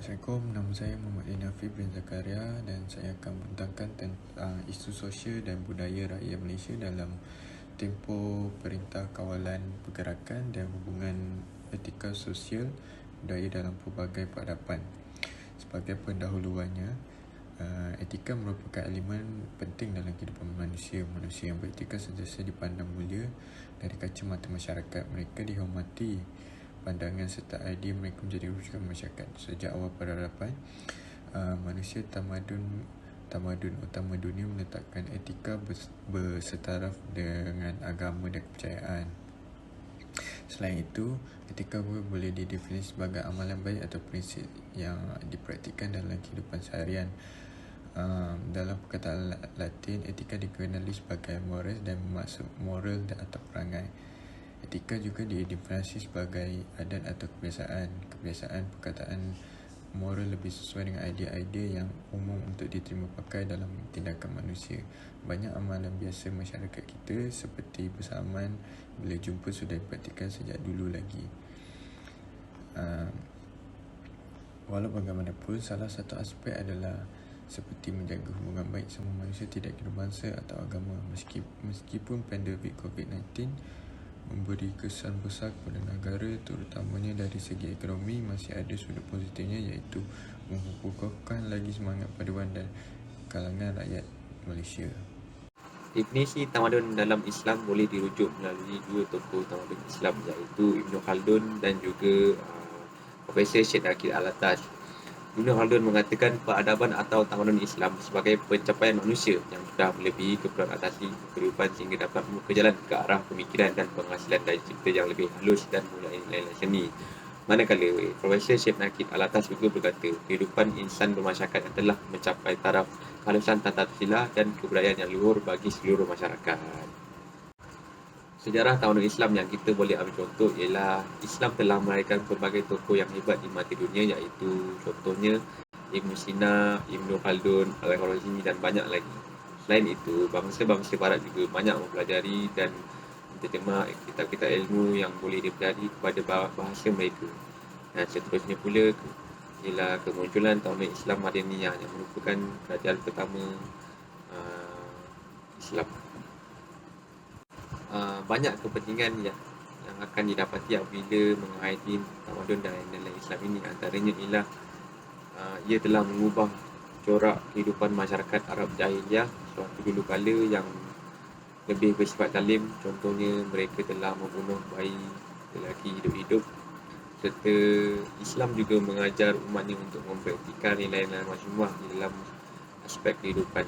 Assalamualaikum, nama saya Muhammad Nafi bin Zakaria dan saya akan membentangkan tentang isu sosial dan budaya rakyat Malaysia dalam tempoh Perintah Kawalan Pergerakan dan Hubungan Etika Sosial Budaya dalam pelbagai peradaban. Sebagai pendahuluannya, etika merupakan elemen penting dalam kehidupan manusia. Manusia yang beretika sentiasa dipandang mulia dari kacamata masyarakat. Mereka dihormati pandangan serta idea mereka menjadi rujukan masyarakat. Sejak awal peradaban, manusia tamadun utama dunia meletakkan etika bersetaraf dengan agama dan kepercayaan. Selain itu, etika boleh didefinisi sebagai amalan baik atau prinsip yang dipraktikkan dalam kehidupan seharian. Dalam perkataan Latin, etika dikenali sebagai morals dan bermaksud moral atau perangai. Etika juga didefinisi sebagai adat atau kebiasaan. Kebiasaan perkataan moral lebih sesuai dengan idea-idea yang umum untuk diterima pakai dalam tindakan manusia. Banyak amalan biasa masyarakat kita seperti bersalaman bila jumpa sudah dipraktikkan sejak dulu lagi. Walau bagaimanapun, salah satu aspek adalah seperti menjaga hubungan baik sama manusia, tidak kira bangsa atau agama. Meskipun pandemik COVID-19 memberi kesan besar kepada negara, terutamanya dari segi ekonomi, masih ada sudut positifnya, iaitu mengukuhkan lagi semangat paduan dan kalangan rakyat Malaysia. Definisi tamadun dalam Islam boleh dirujuk melalui dua tokoh tamadun Islam, iaitu Ibn Khaldun dan juga Profesor Syed Akil Alatas. Ibn Khaldun mengatakan peradaban atau tamadun Islam sebagai pencapaian manusia yang sudah melebihi keprakatasi kehidupan sehingga dapat berjalan ke arah pemikiran dan penghasilan dari cipta yang lebih halus dan mulai nilai-nilai seni. Manakala Profesor Syed Akil Alatas juga berkata kehidupan insan bermasyarakat yang telah mencapai taraf kehalusan tata sila dan kebudayaan yang luhur bagi seluruh masyarakat. Sejarah tamadun Islam yang kita boleh ambil contoh ialah Islam telah melahirkan pelbagai tokoh yang hebat di mata dunia, iaitu contohnya Ibn Sina, Ibn Khaldun, Al-Khwarizmi dan banyak lagi. Selain itu, bangsa-bangsa barat juga banyak mempelajari dan menterjemah kitab-kitab ilmu yang boleh dipelajari kepada bahasa mereka. Dan seterusnya pula ialah kemunculan tamadun Islam Madaniyah yang merupakan kerajaan pertama Islam. Banyak kepentingan yang akan didapati apabila mengaiti tamadun dan nilai Islam ini. Antaranya ialah ia telah mengubah corak kehidupan masyarakat Arab Jahiliyah suatu dulu kala yang lebih bersifat zalim. Contohnya, mereka telah membunuh bayi lelaki hidup-hidup. Serta Islam juga mengajar umatnya untuk mempraktikkan nilai-nilai masyumah di dalam aspek kehidupan.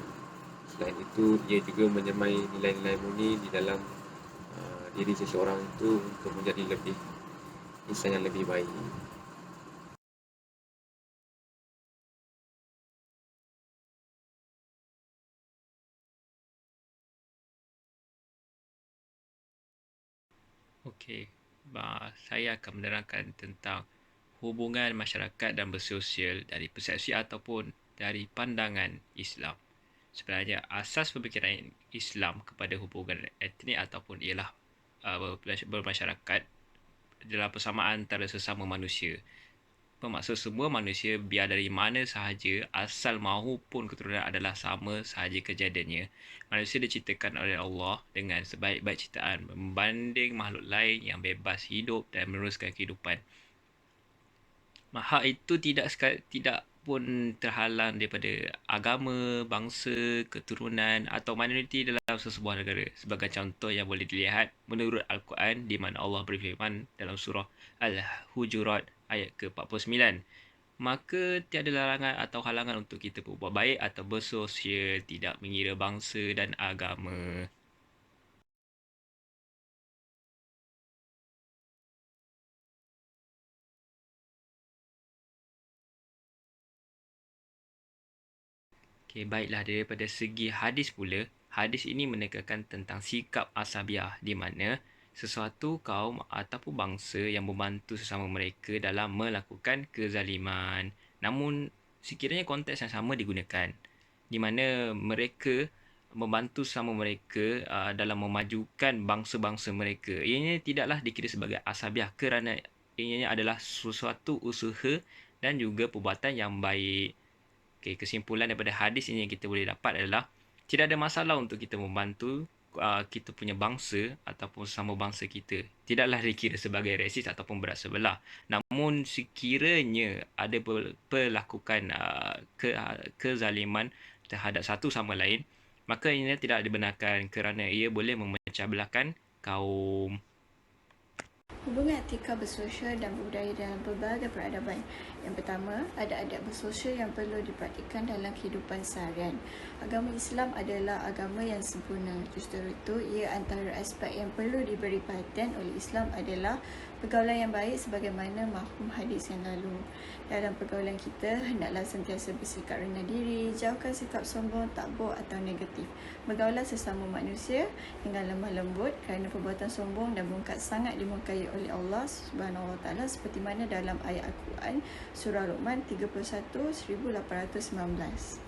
Selain itu, ia juga menyemai nilai-nilai murni di dalam diri seseorang itu untuk menjadi insan yang lebih baik. Okey, saya akan menerangkan tentang hubungan masyarakat dan bersosial dari persepsi ataupun dari pandangan Islam. Sebenarnya asas pemikiran Islam kepada hubungan etnik ataupun ialah bermasyarakat dalam persamaan antara sesama manusia. Bermaksud semua manusia biar dari mana sahaja, asal maupun keturunan adalah sama sahaja kejadiannya. Manusia diciptakan oleh Allah dengan sebaik-baik ciptaan membanding makhluk lain yang bebas hidup dan meneruskan kehidupan. Hak itu tidak pun terhalang daripada agama, bangsa, keturunan atau minoriti dalam sesebuah negara. Sebagai contoh yang boleh dilihat menurut Al-Quran di mana Allah berfirman dalam surah Al-Hujurat ayat ke-49. Maka tiada larangan atau halangan untuk kita berbuat baik atau bersosial tidak mengira bangsa dan agama. Okey, baiklah, daripada segi hadis pula, hadis ini menekankan tentang sikap asabiah di mana sesuatu kaum ataupun bangsa yang membantu sesama mereka dalam melakukan kezaliman. Namun sekiranya konteks yang sama digunakan di mana mereka membantu sesama mereka dalam memajukan bangsa-bangsa mereka, ianya tidaklah dikira sebagai asabiah kerana ianya adalah sesuatu usaha dan juga perbuatan yang baik. Okay, kesimpulan daripada hadis ini yang kita boleh dapat adalah tidak ada masalah untuk kita membantu kita punya bangsa ataupun sesama bangsa kita. Tidaklah dikira sebagai resis ataupun berat sebelah. Namun sekiranya ada perlakukan kezaliman terhadap satu sama lain, maka ini tidak dibenarkan kerana ia boleh memecah belahkan kaum. Hubungan etika bersosial dan berbudaya dalam berbagai peradaban. Yang pertama, ada adab bersosial yang perlu diperhatikan dalam kehidupan seharian. Agama Islam adalah agama yang sempurna. Justru itu, ia antara aspek yang perlu diberi perhatian oleh Islam adalah pergaulan yang baik sebagaimana mafhum hadis yang lalu. Dalam pergaulan kita, hendaklah sentiasa bersikap rendah diri, jauhkan sikap sombong, takbur atau negatif. Bergaulah sesama manusia dengan lemah lembut kerana perbuatan sombong dan bongkak sangat dimurkai oleh Allah Subhanahu Wa Taala seperti mana dalam ayat Al-Quran surah Luqman 31:1819.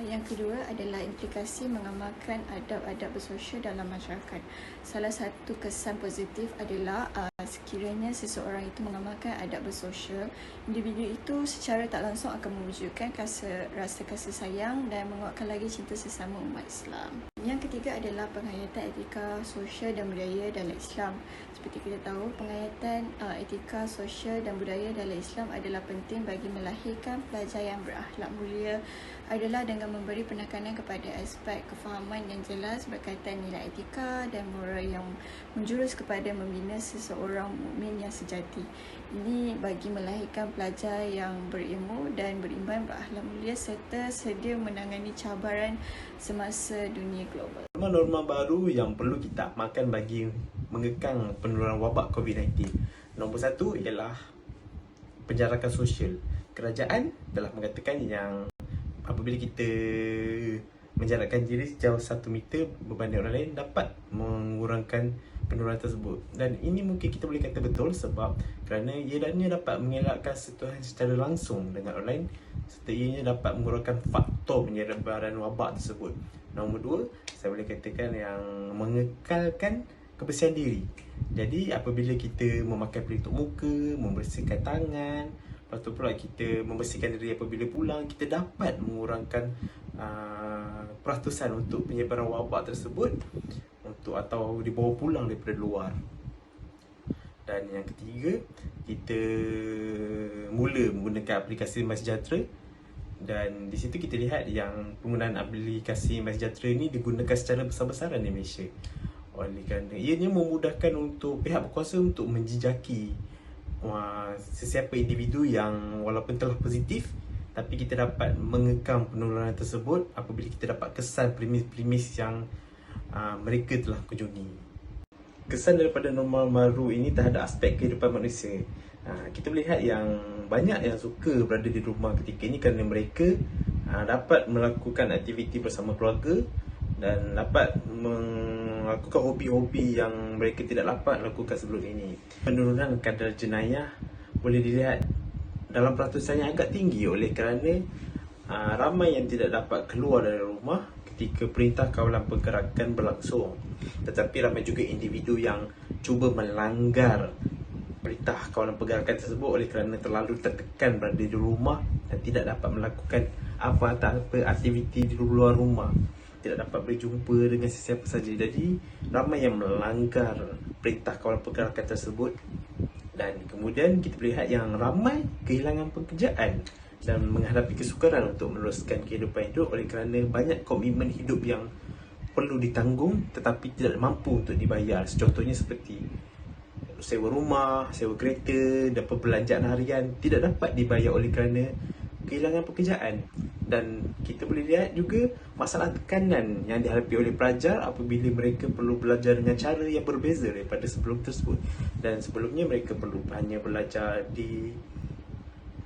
Yang kedua adalah implikasi mengamalkan adab-adab bersosial dalam masyarakat. Salah satu kesan positif adalah sekiranya seseorang itu mengamalkan adab bersosial, individu itu secara tak langsung akan mewujudkan rasa kasih sayang dan menguatkan lagi cinta sesama umat Islam. Yang ketiga adalah penghayatan etika sosial dan budaya dalam Islam. Seperti kita tahu, penghayatan etika sosial dan budaya dalam Islam adalah penting bagi melahirkan pelajar yang berakhlak mulia, adalah dengan memberi penekanan kepada aspek kefahaman yang jelas berkaitan nilai etika dan moral yang menjurus kepada membina seseorang mukmin yang sejati. Ini bagi melahirkan pelajar yang berilmu dan beriman, berakhlak mulia serta sedia menangani cabaran semasa dunia global. Norma baru yang perlu kita amalkan bagi mengekang penularan wabak COVID-19. Nombor satu ialah penjarakan sosial. Kerajaan telah mengatakan yang apabila kita menjarakkan diri sejauh 1 meter berbanding orang lain dapat mengurangkan penularan tersebut. Dan ini mungkin kita boleh kata betul sebab kerana ianya dapat mengelakkan sentuhan secara langsung dengan orang lain serta ianya dapat mengurangkan faktor penyebaran wabak tersebut. Nombor dua, saya boleh katakan yang mengekalkan kebersihan diri. Jadi apabila kita memakai pelitup muka, membersihkan tangan, lepas tu pula kita membersihkan diri apabila pulang, kita dapat mengurangkan peratusan untuk penyebaran wabak tersebut atau dibawa pulang daripada luar. Dan yang ketiga, kita mula menggunakan aplikasi MySejahtera. Dan di situ kita lihat yang penggunaan aplikasi MySejahtera ini digunakan secara besar-besaran di Malaysia. Oleh kerana ianya memudahkan untuk pihak berkuasa untuk menjejaki sesiapa individu yang walaupun telah positif, tapi kita dapat mengekang penularan tersebut apabila kita dapat kesan premis-premis yang mereka telah kunjungi. Kesan daripada normal baru ini terhadap aspek kehidupan manusia. Kita melihat yang banyak yang suka berada di rumah ketika ini kerana mereka dapat melakukan aktiviti bersama keluarga dan dapat melakukan hobi-hobi yang mereka tidak dapat lakukan sebelum ini. Penurunan kadar jenayah boleh dilihat dalam peratusan yang agak tinggi oleh kerana ramai yang tidak dapat keluar dari rumah ketika perintah kawalan pergerakan berlangsung. Tetapi ramai juga individu yang cuba melanggar perintah kawalan pergerakan tersebut oleh kerana terlalu tertekan berada di rumah dan tidak dapat melakukan apa-apa aktiviti di luar rumah, tidak dapat berjumpa dengan sesiapa saja. Jadi ramai yang melanggar perintah kawalan pergerakan tersebut. Dan kemudian kita lihat yang ramai kehilangan pekerjaan dan menghadapi kesukaran untuk meneruskan kehidupan hidup oleh kerana banyak komitmen hidup yang perlu ditanggung tetapi tidak mampu untuk dibayar. Contohnya seperti sewa rumah, sewa kereta dan perbelanjaan harian tidak dapat dibayar oleh kerana kehilangan pekerjaan. Dan kita boleh lihat juga masalah tekanan yang dihadapi oleh pelajar apabila mereka perlu belajar dengan cara yang berbeza daripada sebelum tersebut. Dan sebelumnya mereka perlu hanya belajar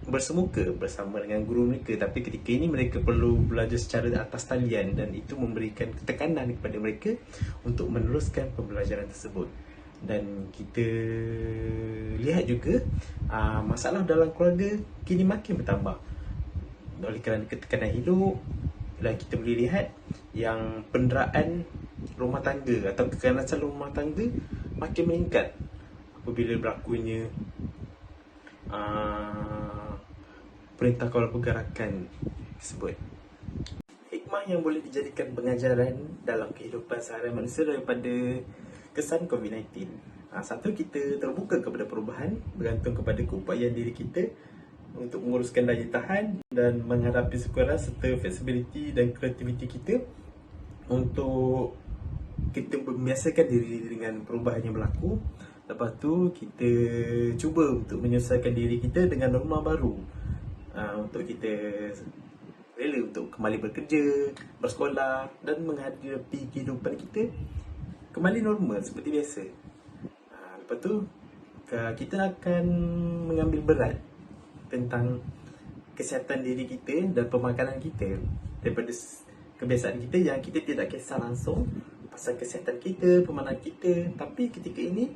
bersemuka bersama dengan guru mereka, tapi ketika ini mereka perlu belajar secara atas talian dan itu memberikan tekanan kepada mereka untuk meneruskan pembelajaran tersebut. Dan kita lihat juga masalah dalam keluarga kini makin bertambah oleh kerana ketekanan hidup. Dan kita boleh lihat yang penderaan rumah tangga atau kekanasan rumah tangga makin meningkat apabila berlakunya Perintah Kawalan Pergerakan tersebut. Hikmah yang boleh dijadikan pengajaran dalam kehidupan seharian manusia daripada kesan COVID-19. Satu, kita terbuka kepada perubahan bergantung kepada keupayaan diri kita untuk menguruskan daya tahan dan menghadapi sekuran serta fleksibiliti dan kreativiti kita untuk kita membiasakan diri dengan perubahan yang berlaku. Lepas tu kita cuba untuk menyelesaikan diri kita dengan norma baru, untuk kita rela untuk kembali bekerja, bersekolah dan menghadapi kehidupan kita kembali normal seperti biasa. Lepas tu kita akan mengambil berat tentang kesihatan diri kita dan pemakanan kita daripada kebiasaan kita yang kita tidak kisah langsung pasal kesihatan kita, pemakanan kita. Tapi ketika ini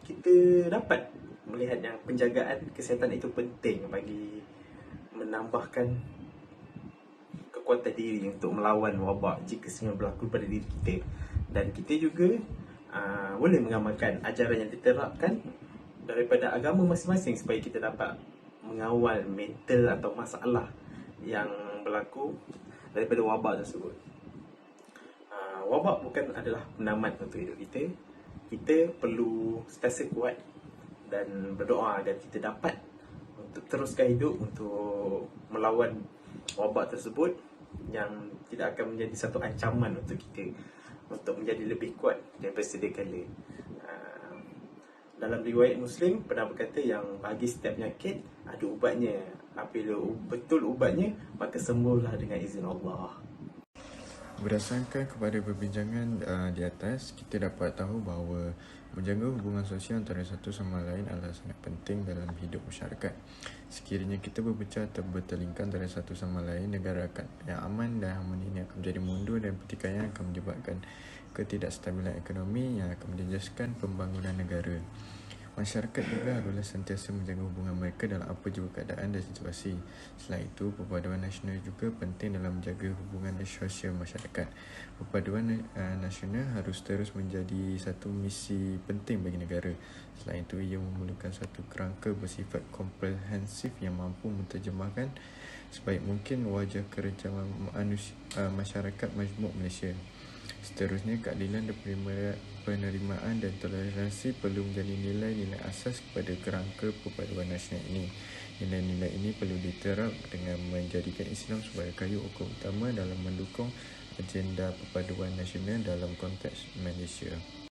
kita dapat melihat yang penjagaan kesihatan itu penting bagi menambahkan kekuatan diri untuk melawan wabak jika semua berlaku pada diri kita. Dan kita juga boleh mengamalkan ajaran yang diterapkan daripada agama masing-masing supaya kita dapat mengawal mental atau masalah yang berlaku daripada wabak tersebut. Wabak bukan adalah penamat untuk hidup kita. Kita perlu sentiasa kuat dan berdoa agar kita dapat untuk teruskan hidup untuk melawan wabak tersebut yang tidak akan menjadi satu ancaman untuk kita untuk menjadi lebih kuat daripada sedia kala. Dalam riwayat Muslim pernah berkata yang bagi setiap penyakit ada ubatnya. Apabila betul ubatnya, maka sembuhlah dengan izin Allah. Berdasarkan kepada perbincangan di atas, kita dapat tahu bahawa menjaga hubungan sosial antara satu sama lain adalah sangat penting dalam hidup masyarakat. Sekiranya kita berpecah atau bertelingkan antara satu sama lain, negara yang aman dan harmoni ini akan menjadi mundur dan pertikaian akan menyebabkan ketidakstabilan ekonomi yang akan menjejaskan pembangunan negara. Masyarakat juga haruslah sentiasa menjaga hubungan mereka dalam apa juga keadaan dan situasi. Selain itu, perpaduan nasional juga penting dalam menjaga hubungan sosial masyarakat. Perpaduan nasional harus terus menjadi satu misi penting bagi negara. Selain itu, ia memerlukan satu kerangka bersifat komprehensif yang mampu menterjemahkan sebaik mungkin wajah kerajaan masyarakat majmuk Malaysia. Seterusnya, keadilan dan penerimaan dan toleransi perlu menjadi nilai-nilai asas kepada kerangka perpaduan nasional ini. Nilai-nilai ini perlu diterap dengan menjadikan Islam sebagai kayu ukur utama dalam mendukung agenda perpaduan nasional dalam konteks Malaysia.